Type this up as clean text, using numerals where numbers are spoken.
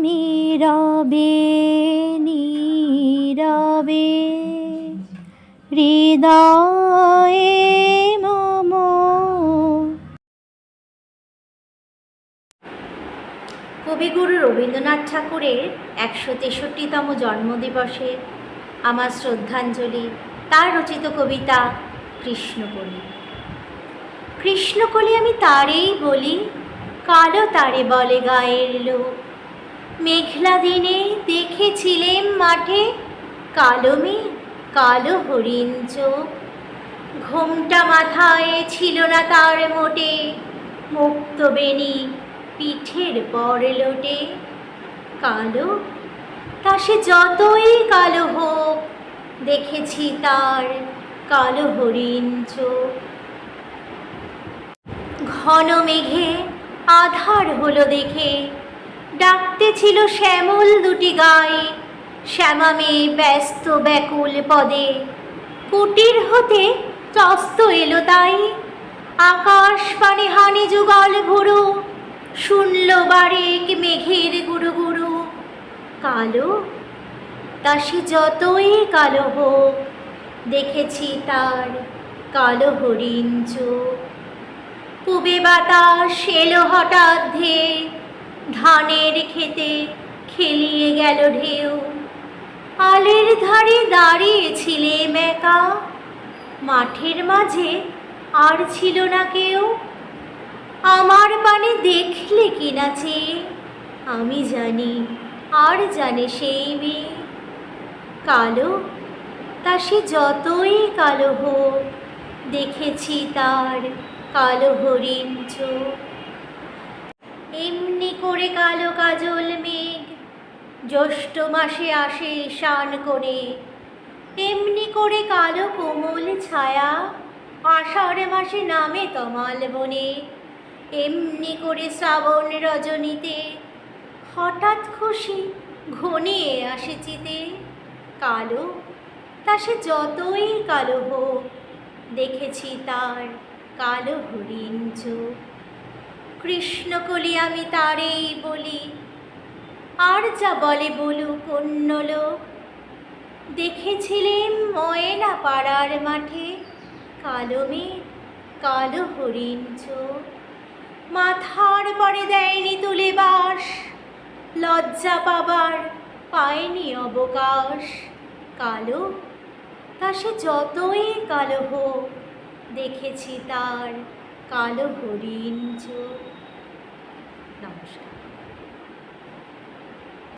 নীরবে নীরবে হৃদয়ে মম। কবিগুরু রবীন্দ্রনাথ ঠাকুরের ১৬৩তম জন্মদিবসে আমার শ্রদ্ধাঞ্জলি তার রচিত কবিতা কৃষ্ণকলি। কৃষ্ণকলি আমি তারেই বলি, কালো তারে বলে গায়ের লোক। মেঘলা দিনে দেখেছিলেম মাঠে, কালো মেঘ কালো হরিণ চোখ। ঘোমটা মাথায় ছিল না তার মোটে, মুক্ত বেণী পিঠের পর লোটে। কালো তা সে যতই কালো হোক, দেখেছি তার কালো হরিণ চোখ। ঘন মেঘে আধার হলো দেখে, ডাকতে ছিল শ্যামল দুটি গায়ে। শ্যামা মেয়ে ব্যস্ত ব্যাকুল পদে, কুটির হতে ত্রস্ত এলো তাই। আকাশ পানে হানি যুগল ভুরু, শুনল বারেক মেঘের গুরু গুরু। কালো তা সে যতই কালো হোক, দেখেছি তার কালো হরিণ চোখ। পুবে বাতাস এলো হঠাৎ ধেয়ে, ধানের খেতে খেলিয়ে গেল ঢেউ। আলের ধারে দাঁড়িয়েছিলেম একা, মাঠের মাঝে আর ছিল না কেউ। আমার পানে দেখলে কিনা চেয়ে, আমি জানি আর জানে সেই মেয়ে। কালো তা সে যতই কালো হোক, দেখেছি তার কালো হরিণ চোখ। এমনি করে কালো কাজল মেঘ জ্যৈষ্ঠ মাসে আসে শান করে। এমনি করে কালো কোমল ছায়া আষাঢ় মাসে নামে তমাল বনে। এমনি করে শ্রাবণ রজনীতে হঠাৎ খুশি ঘনিয়ে আসে চিতে। কালো তা সে যতই কালো হোক, দেখেছি তার কালো হরিণ চোখ। কৃষ্ণকলি আমি তারেই বলি, আর যা বলে বলুক অন্য লোক। দেখেছিলেন ময়না পাড়ার মাঠে, কালো মেঘ কালো হরিণ চোখ। মাথার পরে দেয়নি তুলে বাস, লজ্জা পাবার পায়নি অবকাশ। কালো তা সে যতই কালো হোক, দেখেছি তার কালো হরিণ চোখ। নমস্কার।